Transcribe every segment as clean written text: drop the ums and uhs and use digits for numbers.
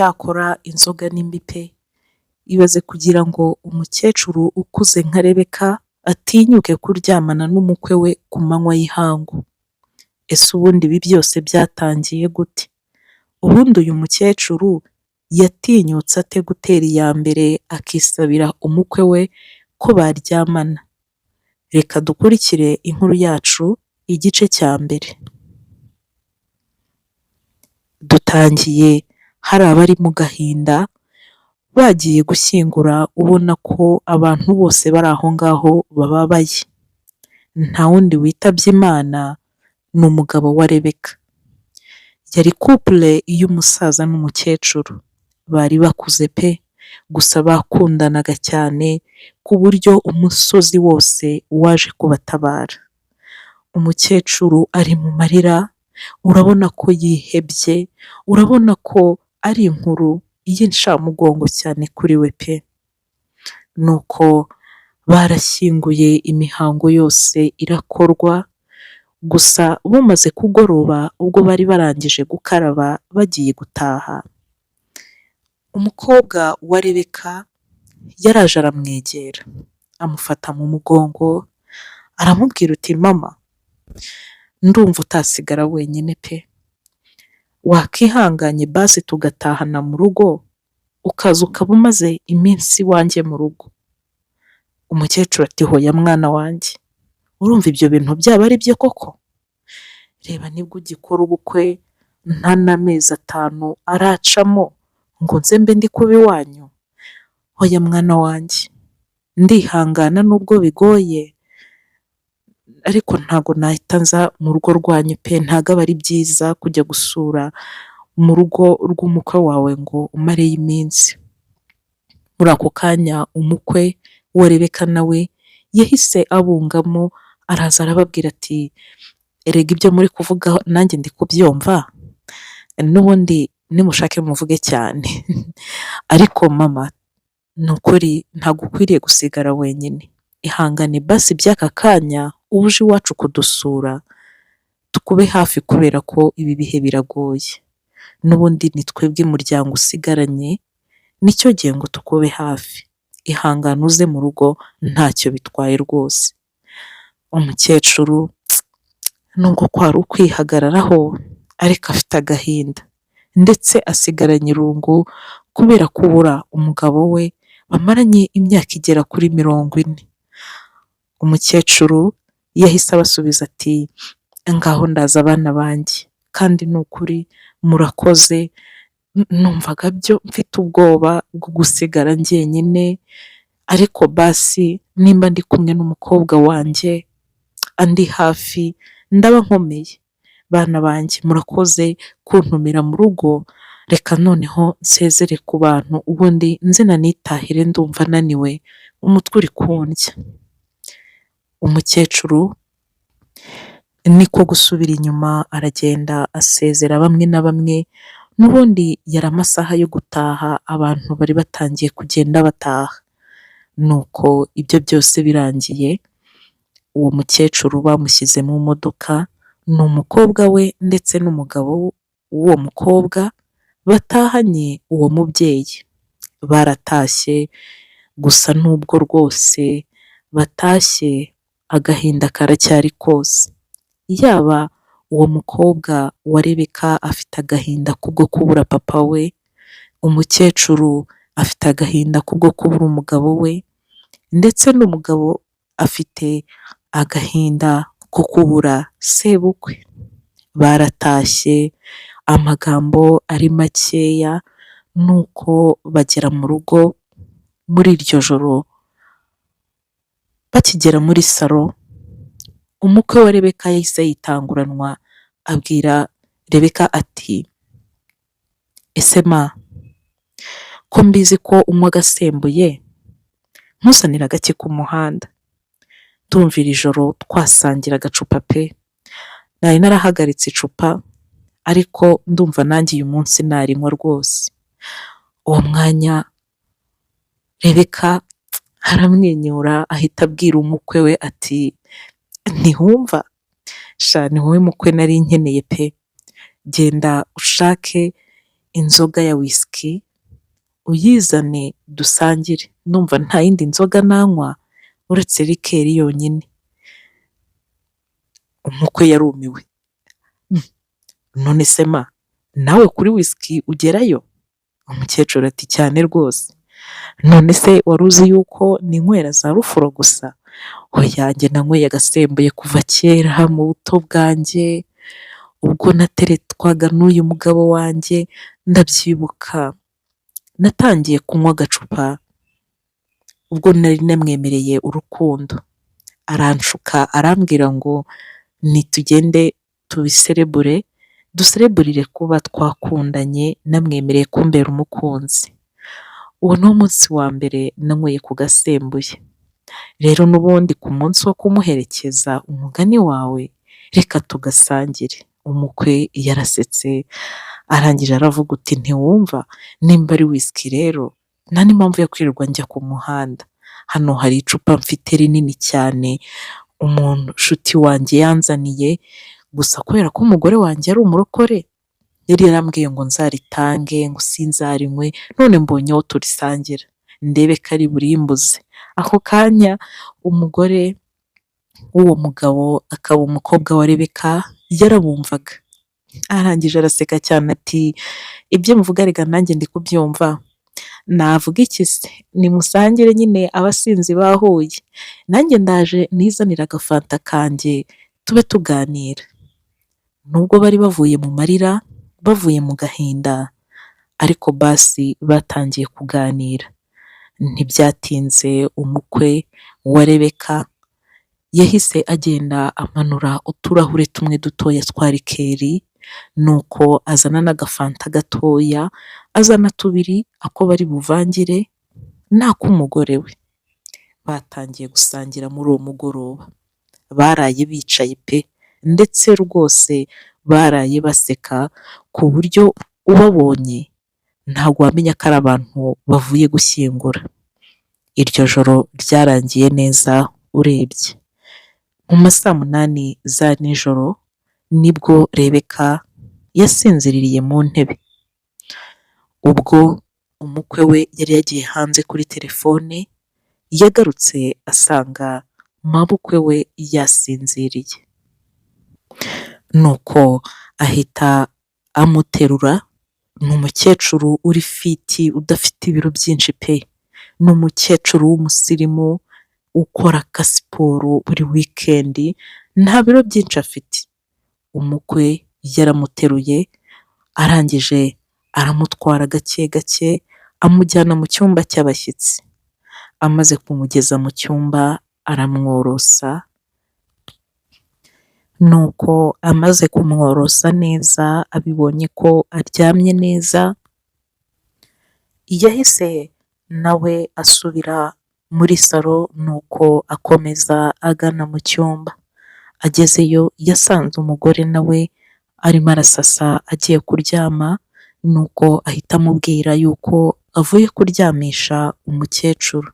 Icyakora inzoga ni mbi pe! Ibaze kugira ngo umukecuru ukuze nka Rebeka atinyuke kuryamana n'umukwe we ku manywa y'ihangu. Ese ubundi ibi byose byatangiye gute? Ubundi uyu mukecuru yatinyutse ate gutera iya mbere akisabira umukwe we ko baryamana? Reka dukurikire inkuru yacu igice cya mbere. Dutangiye hari abari mu gahinda bagiye gushyingura ubona ko abantu bose bari aho ngaho bababaye. Nta wundi witabye Imana ni umugabo wa Rebeka. Yari couple y'umusaza n'umukecuru. Bari bakuze pe! Gusa bakundanaga cyane ku buryo umusozi wose waje kubatabara. Umukecuru ari mu marira, urabona ko yihebye, urabona ko ari inkuru y'incamugongo cyane kuri we pe! Nuko barashyinguye, imihango yose irakorwa, gusa bumaze kugoroba ubwo bari barangije gukaraba bagiye gutaha, umukobwa wa Rebeka yaraje aramwegera, amufata mu mugongo, aramubwira uti mama, ndumva utasigara wenyine pe! Wakihanganye basi tugatahana mu rugo, ukaza ukaba umaze iminsi iwanjye mu rugo. Umukecuru ati hoya mwana wanjye, urumva ibyo bintu byaba ari byo koko? Reba nibwo ugikora ubukwe nta n'amezi 5 aracamo ngo nze mbe ndi kuba iwanyu. Hoya mwana wanjye, ndihangana nubwo bigoye, ariko ntago nahita nza mu rugo rwanyu pe! Ntago aba ari byiza kujya gusura mu rugo rw'umukwe wawe ngo umareyo iminsi. Muri ako kanya umukwe wa Rebeka nawe yahise abungamo, araza arababwira ati erega ibyo muri kuvuga nanjye ndi kubyumva, n'ubundi nimushake muvuge cyane ariko mama, ni ukuri ntabwo ukwiriye gusigara wenyine. Ihangane basi by'aka kanya uje iwacu kudusura, tukube hafi kubera ko ibi bihe biragoye. N'ubundi ni twebwe muryango usigaranye, nicyo gihe ngo tukube hafi. Ihangane uze mu rugo ntacyo bitwaye rwose. Umukecuru nubwo kwari ukwihagararaho, ariko afite agahinda, ndetse asigaranye irungu kubera kubura umugabo we bamaranye imyaka igera kuri 40. Umukecuru yahise abasubiza ati ngaho ndaza abana banjye, kandi ni ukuri murakoze, numvaga byo mfite ubwoba bwo gusigara njyenyine, ariko basi nimba ndi kumwe n'umukobwa wanjye andi hafi ndaba nkomeye. Bana banjye murakoze kuntumira mu rugo, reka noneho nsezere ku bantu ubundi nze nanitahire, ndumva naniwe, umutwe uri kundya. Umukecuru niko gusubira inyuma aragenda asezera bamwe na bamwe, n'ubundi yari amasaha yo gutaha, abantu bari batangiye kugenda bataha. Nuko ibyo byose birangiye, uwo mukecuru bamushyize mu modoka, ni umukobwa we ndetse n'umugabo w'uwo mukobwa batahanye uwo mubyeyi. Baratashye, gusa nubwo rwose batashye agahinda karacyari kose. Yaba uwo mukobwa wa Rebeka afite agahinda kubwo kubura papa we, umukecuru afite agahinda kubwo kubura umugabo we, ndetse n'umugabo afite agahinda ko kubura sebukwe. Baratashye, amagambo ari makeya, nuko bagera mu rugo. Muri iryo joro bakigera muri salo, umukwe wa Rebeka yahise yitanguranwa, abwira Rebeka ati ese ma, ko mbizi ko unywa agasembuye, ntuzanire agake ku muhanda. Ndumva iri joro twasangira agacupa pe! Nari narahagaritse icupa, ariko ndumva nanjye uyu munsi narinywa rwose. Uwo mwanya Rebeka aramwenyura ahita abwira umukwe we ati ntiwumva? Sha ni wowe mukwe nari nkeneye pe! Genda ushake inzoga ya whisky uyizane dusangire. Ndumva nta yindi nzoga nanywa uretse rikeri yonyine. Umukwe yarumiwe. None se ma, nawe kuri whisky ugerayo? Umukecuru ati cyane rwose. None se wari uzi yuko ninywera za rufuro gusa? Oya, njye nanyweye agasembuye kuva kera mu buto bwanjye, ubwo nateretwaga n'uyu mugabo wanjye, ndabyibuka. Natangiye kunywa agacupa ubwo nari namwemereye urukundo. Aranshuka arambwira ngo nitugende tubiserebure, dusereburire kuba twakundanye, namwemereye kumbera umukunzi. Uwo ni umunsi wa mbere nanyweye ku gasembuye. Rero n'ubundi ku munsi wo kumuherekeza umugani wawe, reka tugasangire. Umukwe yarasetse, arangije aravuga uti ntiwumva, nimba ari whisky rero nta n'impamvu yo kwirirwa njya ku muhanda. Hano hari icupa mfite rinini cyane umuntu nshuti wanjye yanzaniye, gusa kubera ko umugore wanjye ari umurokore, yari yarambwiye ngo nzaritange, ngo sinzarinywe, none mbonye aho turisangira, ndebe ko ari burimbuze. Ako kanya umugore w'uwo mugabo akaba umukobwa wa Rebeka yarabumvaga. Arangije araseka cyane ati ibyo muvuga rega nanjye ndi kubyumva. Navuga iki se? Nimusangire nyine abasinzi bahuye. Nanjye ndaje nizanira agafanta kanjye tube tuganira. Nubwo bari bavuye mu marira, bavuye mu gahinda, ariko basi batangiye kuganira. Ntibyatinze umukwe wa Rebeka yahise agenda amanura uturahure tumwe dutoya twa rikeri, nuko azana n'agafanta gatoya, azana tubiri ako bari buvangire n'ak'umugore we. Batangiye gusangira muri uwo mugoroba. Baraye bicaye pe, ndetse rwose baraye baseka ku buryo ubabonye ntabwo wamenya ko ari abantu bavuye gushyingura. Iryo joro ryarangiye neza urebye. Mu ma saa munani za nijoro nibwo Rebeka yasinziririye mu ntebe. Ubwo umukwe we yari yagiye hanze kuri telefone, yagarutse asanga mabukwe we yasinziriye. Nuko ahita amuterura. Ni umukecuru uri fiti udafite ibiro byinshi pe. Ni umukecuru w'umusirimu ukora akasiporo buri wikendi, nta biro byinshi afite. Umukwe yaramuteruye, arangije aramutwara gake gake amujyana mu cyumba cy'abashyitsi. Amaze kumugeza mu cyumba aramworosa, nuko amaze kumworosa neza abibonye ko aryamye neza, yahise nawe asubira muri salo, nuko akomeza agana mu cyumba. Agezeyo yasanze umugore nawe arimo arasasa agiye kuryama, nuko ahita amubwira yuko avuye kuryamisha umukecuru.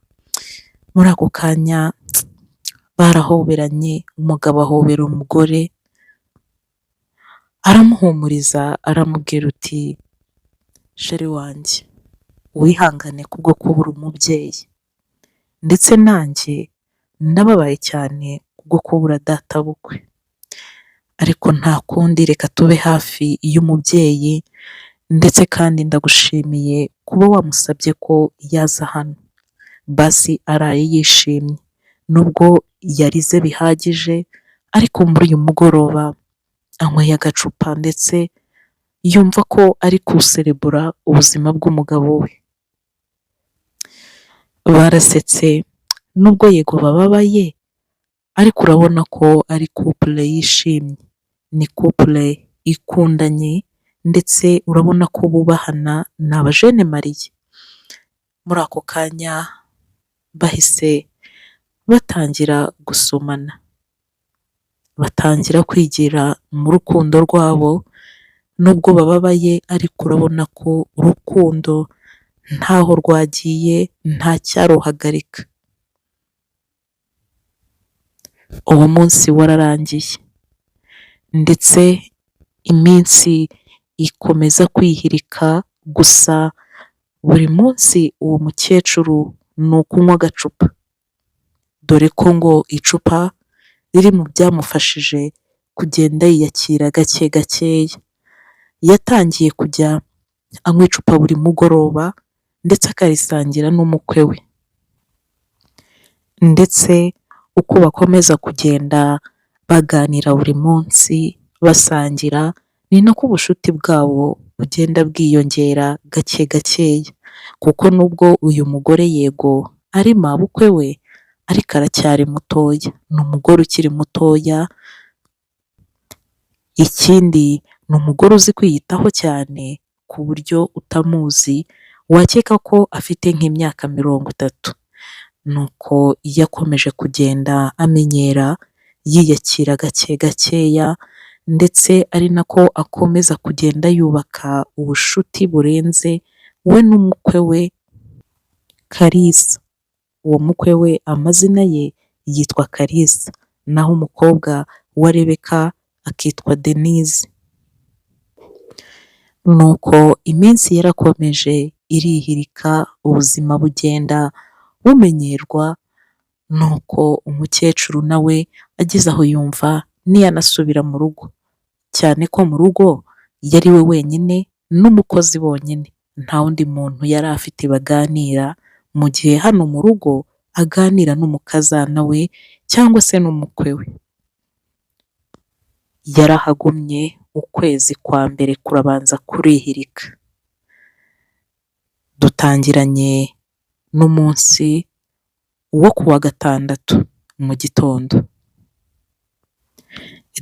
Muri ako kanya barahoberanye, umugabo ahobera umugore, aramuhumuriza aramubwira uti sheri wanjye wihangane kubwo kubura umubyeyi, ndetse nanjye ndababaye cyane kubwo kubura data bukwe, ariko nta kundi reka tube hafi y'umubyeyi, ndetse kandi ndagushimiye kuba wamusabye ko yaza hano. Basi araye yishimye, nubwo yarize bihagije, ariko muri uyu mugoroba anyweye agacupa, ndetse yumva ko ari kuserebura ubuzima bw'umugabo we. Barasetse, nubwo yego bababaye, ariko urabona ko ari couple yishimye. Ni couple ikundanye, ndetse urabona ko bubahana, ni abajene mariye. Muri ako kanya bahise batangira gusomana, batangira kwigira mu rukundo rwabo. Nubwo bababaye, ariko urabona ko urukundo ntaho rwagiye, nta cyaruhagarika. Uwo munsi wararangiye, ndetse iminsi ikomeza kwihirika gusa buri munsi uwo mukecuru ni ukunywa agacupa, dore ko ngo icupa riri mu byamufashije kugenda yiyakira gake gakeya. Yatangiye kujya anywa icupa buri mugoroba ndetse akarisangira n'umukwe we, ndetse uko bakomeza kugenda baganira buri munsi basangira, ni nako ubucuti bwabo bugenda bwiyongera gake gakeya, kuko nubwo uyu mugore yego ari mabukwe we ariko aracyari mutoya, ni umugore ukiri mutoya, ikindi ni umugore uzi kwiyitaho cyane ku buryo utamuzi wakeka ko afite nk'imyaka 30. Nuko iyo akomeje kugenda amenyera yiyakira gake gakeya, ndetse ari nako akomeza kugenda yubaka ubucuti burenze we n'umukwe we Kalisa. Uwo mukwe we amazina ye yitwa Kalisa, naho umukobwa wa Rebeka akitwa Denise. Nuko iminsi yarakomeje irihirika, ubuzima bugenda bumenyerwa, nuko umukecuru nawe ageze aho yumva niyanasubira mu rugo, cyane ko mu rugo yari we wenyine n'umukozi bonyine, nta wundi muntu yari afite baganira, mu gihe hano mu rugo aganira n'umukazana we cyangwa se n'umukwe we. Yarahagumye ukwezi kwa mbere kurabanza kurihirika. Dutangiranye n'umunsi wo ku wa gatandatu mu gitondo.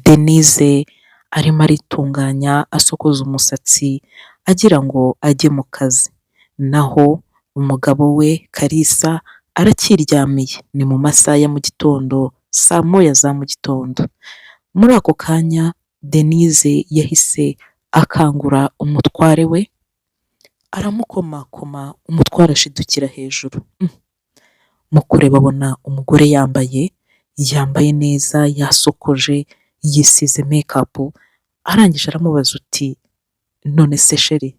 Denise arimo aritunganya asokoza umusatsi agira ngo ajye mu kazi, naho umugabo we Kalisa arakiryamiye, ni mu masaha ya mu gitondo, saa moya za mu gitondo. Muri ako kanya Denise yahise akangura umutware we, aramukomakoma, umutware ashidukira hejuru. Mu kureba abona umugore yambaye neza, yasokoje, yisize make-up, arangije aramubaza uti none se sheri,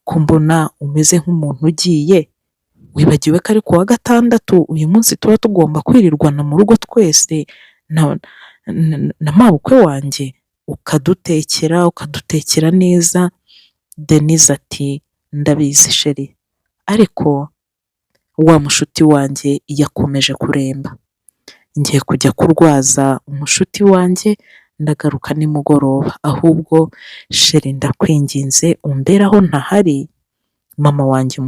ko mbona umeze nk'umuntu ugiye, wibagiwe ko ari ku wa gatandatu, uyu munsi tuba tugomba kwirirwana mu rugo twese na mabukwe wanjye, ukadutekera neza. Denise ati ndabizi sheri, ariko wa mushuti wanjye yakomeje kuremba, ngiye kujya kurwaza umushuti wanjye, ndagaruka nimugoroba, ahubwo sheri ndakwinginze umbere aho ntahari, mama wanjye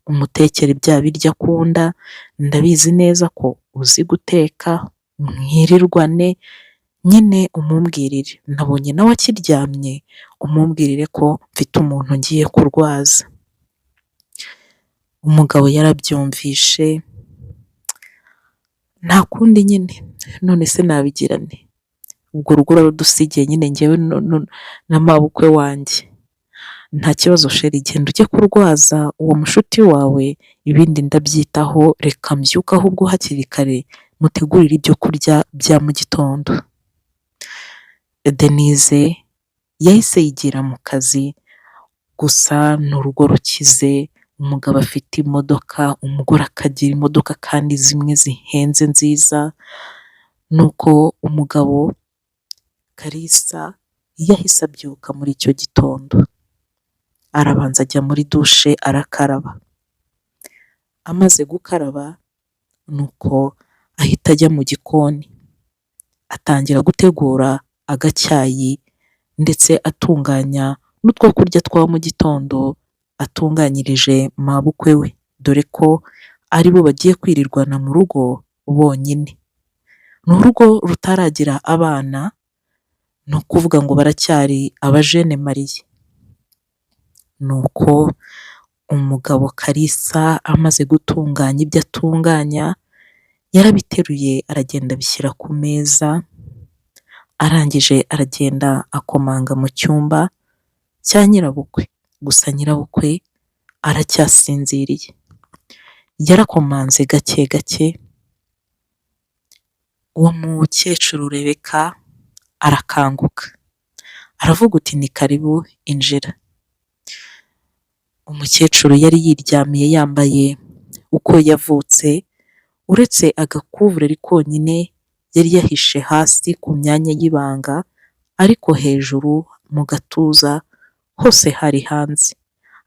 umutekere bya biryo akunda, ndabizi neza ko uzi guteka, mwirirwane nyine umumbwirire, nabonye nawe akiryamye, umumbwirire ko mfite umuntu ngiye kurwaza. Umugabo yarabyumvishe, nta kundi nyine, none se nabigira nte, ubwo rugo urarudusigiye nyine njyewe na mabukwe wanjye, nta kibazo sheri, genda ujye kurwaza uwo mushuti wawe, ibindi ndabyitaho, reka mbyuke ahubwo hakiri kare mutegurire ibyo kurya bya mu gitondo. Denise yahise yigira mu kazi, gusa ni urugo rukize, umugabo afite imodoka, umugore akagira imodoka kandi zimwe zihenze nziza. Nuko umugabo Kalisa yahise abyuka muri icyo gitondo, arabanza ajya muri dushe arakaraba, amaze gukaraba nuko ahita ajya mu gikoni, atangira gutegura agacyayi ndetse atunganya n'utwo kurya twa mu gitondo atunganyirije mabukwe we, dore ko ari bo bagiye kwirirwana mu rugo bonyine. Ni urugo rutaragira abana, ni ukuvuga ngo baracyari abajene mariye. Nuko umugabo Kalisa amaze gutunganya ibyo atunganya, yarabiteruye aragenda abishyira ku meza, arangije aragenda akomanga mu cyumba cya nyirabukwe, gusa nyirabukwe aracyasinziriye. Yarakomanze gake gake, uwo mukecuru Rebeka arakanguka, aravuga uti ni karibu injira. Umukecuru yari yiryamiye yambaye uko yavutse, uretse agakuvureri konyine yari yahishe hasi ku myanya y'ibanga, ariko hejuru mu gatuza hose hari hanze.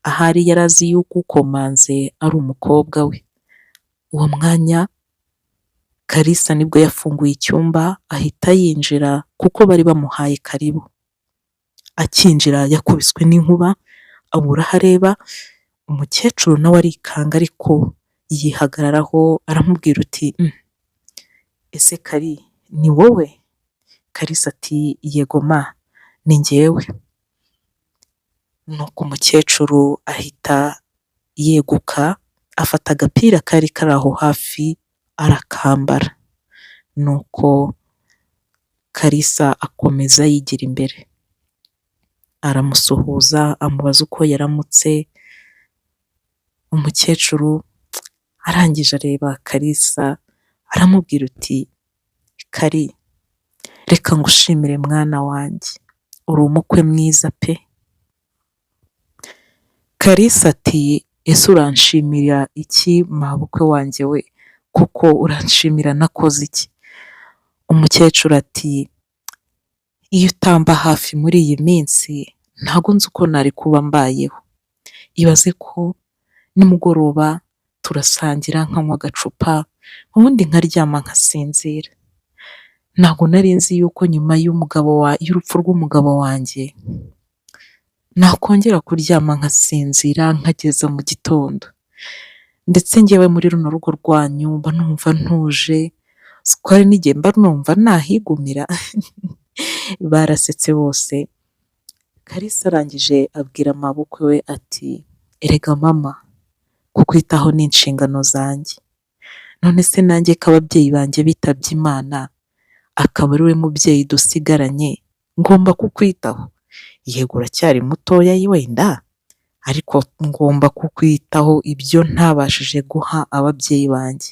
Ahari yari azi yuko ukomanze ari umukobwa we. Uwo mwanya Kalisa nibwo yafunguye icyumba ahita yinjira kuko bari bamuhaye karibu. Akinjira yakubiswe n'inkuba abura aho areba, umukecuru nawe arikanga ariko yihagararaho aramubwira uti ese Kari ni wowe? Kalisa ati yego ma ni njyewe. Nuko umukecuru ahita yeguka afata agapira kari kari aho hafi arakambara. Nuko Kalisa akomeza yigira imbere, aramusuhuza amubaza uko yaramutse. Umukecuru arangije areba Kalisa aramubwira uti Kari, reka ngushimire mwana wanjye, uri umukwe mwiza pe. Kalisa ati ese uranshimira iki mabukwe wanjye we, kuko uranshimira nakoze iki? Umukecuru ati iyo utamba hafi muri iyi minsi ntabwo nzi uko nari kuba mbayeho. Ibaze ko nimugoroba turasangira nkanywa agacupa ubundi nkaryama nkasinzira. Ntabwo nari nzi yuko nyuma y'urupfu rw'umugabo wanjye nakongera kuryama nkasinzira nkageza mu gitondo. Ndetse njyewe muri runo rugo rwanyu mba numva ntuje, ko hari n'igihe mba numva nahigumira. Barasetse bose. Kalisa arangije abwira mabukwe we ati erega mama, kukwitaho ni inshingano zanjye. None se nanjye ko ababyeyi banjye bitabye Imana akaba ari we mubyeyi dusigaranye, ngomba kukwitaho. Yego uracyari mutoya wenda, ariko ngomba kukwitaho ibyo ntabashije guha ababyeyi banjye,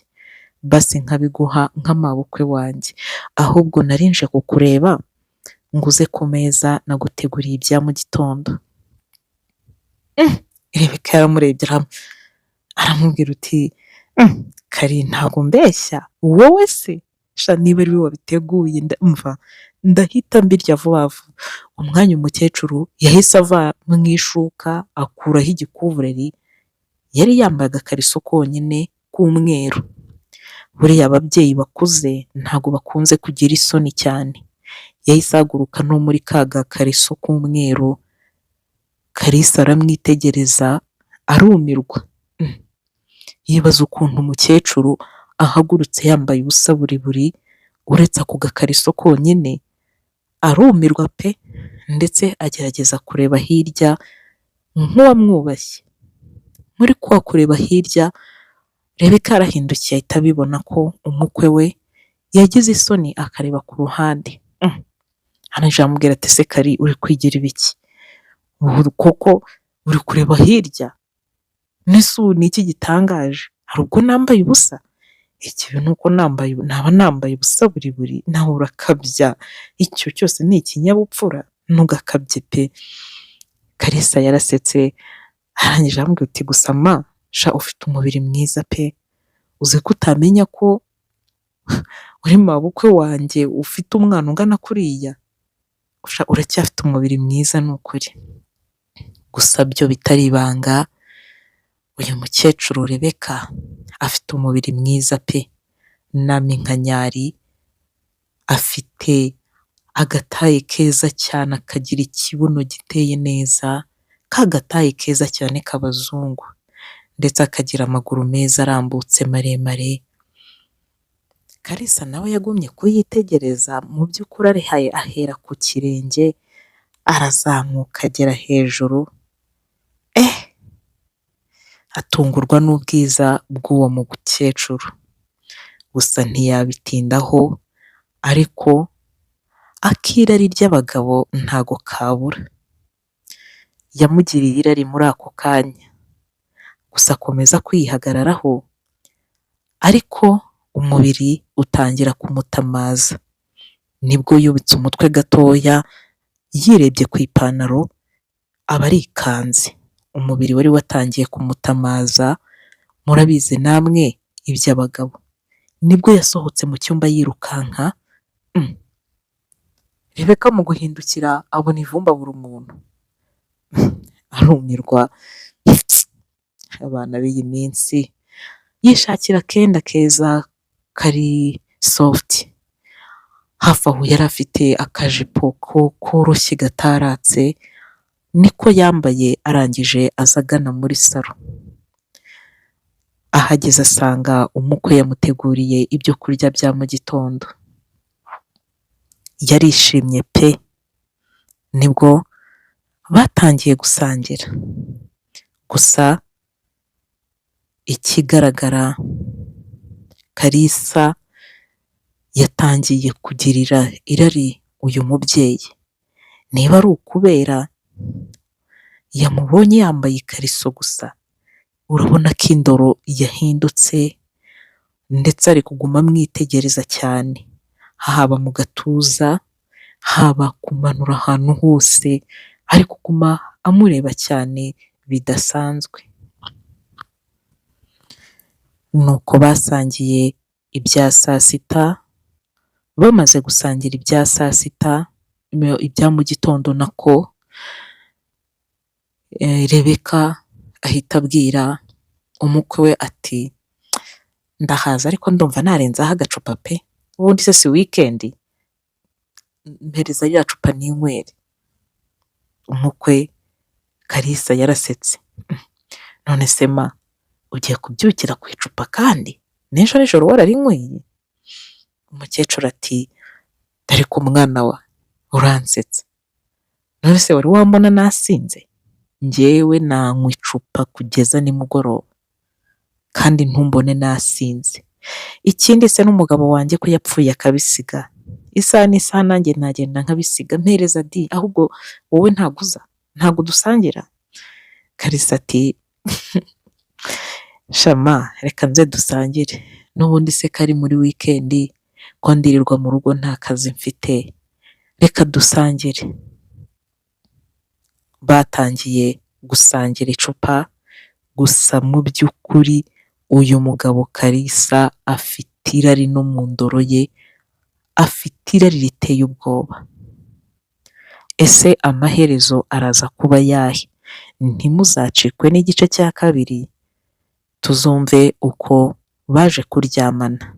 basi nkabiguha nk'amabukwe wanjye. Ahubwo narinje kukureba nguze ku meza naguteguriye ibya mu gitondo. Rebeka yaramurebye aramubwira uti Kari ntabwo mbeshya, wowe se sha niba ari we wabiteguye ndahita mbirya vuba vuba. Umwanya umukecuru yahise ava mu ishuka akuraho igikuvureri, yari yambaye agakariso konyine k'umweru. Buriya ababyeyi bakuze ntabwo bakunze kugira isoni cyane. Yahise ahaguruka no muri ka gakariso k'umweru. Kalisa aramwitegereza arumirwa. Yibaza ukuntu umukecuru ahagurutse yambaye ubusa buri uretse ako gakariso konyine. Arumirwa pe, ndetse agerageza kureba hirya nk'uwamwubashye. Muri kwa kureba hirya, Rebeka arahindukiye ahita abibona ko umukwe we yagize isoni akareba ku ruhande. Arangije aramubwira ati ese Kari uri kwigira ibiki? Ubu koko uri kureba hirya? Nese ubu ni iki gitangaje? Hari ubwo nambaye ubusa? Ikibi ni uko naba nambaye ubusa buri nawe urakabya. Icyo cyose ni ikinyabupfura, ntugakabye pe. Kalisa yarasetse arangije aramubwira uti gusa ma sha ufite umubiri mwiza pe, uzi ko utamenya ko uri mabukwe wanjye ufite umwana ungana kuriya? Uracyafite umubiri mwiza ni ukuri. Gusa byo bitari ibanga, uyu mukecuru Rebeka afite umubiri mwiza pe, n'aminkanyari, afite agataye keza cyane, akagira ikibuno giteye neza, ka gataye keza cyane k'abazungu, ndetse akagira amaguru meza arambutse maremare. Kalisa nawe yagumye kuyitegereza, mu by'ukuri arihaye ahera ku kirenge arazamuka agera hejuru. Atungurwa n'ubwiza bw'uwo mukecuru. Gusa ntiyabitindaho, ariko akirari ry'abagabo ntago kabura. Yamugiriye irari muri ako kanya, gusa akomeza kwihagararaho, ariko umubiri utangira kumutamaza. Nibwo yubitse umutwe gatoya, yirebye ku ipantaro aba arikanze. umubiri wari watangiye kumutamaza, murabizi namwe iby'abagabo. Nibwo yasohotse mu cyumba yirukanka, Rebeka mu guhindukira abona ivumba buri umuntu. Arumirwa, abana b'iyi minsi, yishakira akenda keza kari soft. Hafi aho yari afite akajipo koroshye gataratse, niko yambaye arangije aza agana muri salo. Ahageze asanga umukwe yamuteguriye ibyo kurya bya mu gitondo. Yarishimye pe! Nibwo batangiye gusangira. Gusa ikigaragara, Kalisa yatangiye kugirira irari uyu mubyeyi. Niba ari ukubera yamubonye yambaye ikariso gusa, urabona ko indoro yahindutse, ndetse ari kuguma amwitegereza cyane, haba mu gatuza, haba kumanura ahantu hose, ari kuguma amureba cyane bidasanzwe. Nuko basangiye ibya saa sita, bamaze gusangira ibya saa sita, ibya mu gitondo nako, Rebeka ahita abwira umukwe we ati ndahaza ariko ndumva narenzaho agacupa pe, ubundi se si weekend, mpereza rya cupa ninywere. Umukwe Kalisa yarasetse, none se ma ugiye kubyukira ku icupa kandi n'ejo nijoro wararinyweye? Umukecuru ati ariko mwana wa uransetsa, none se wari wambona nasinze? Njyewe nanywa icupa kugeza nimugoroba kandi ntumbone nasinze. Ikindi se n'umugabo wanjye ko yapfuye akabisiga, isaha n'isaha nanjye nagenda nkabisiga, mpereza di, ahubwo wowe ntago dusangira? Kalisa ati shama reka nze dusangire, n'ubundi se kari muri weekend ko ndirirwa mu rugo nta kazi mfite, reka dusangire. Batangiye gusangira icupa, gusa mu by'ukuri uyu mugabo Kalisa afite irari no mu ndoro ye, afite irari riteye ubwoba. Ese amaherezo araza kuba yahe? Ntimuzacikwe n'igice cya kabiri, tuzumve uko baje kuryamana.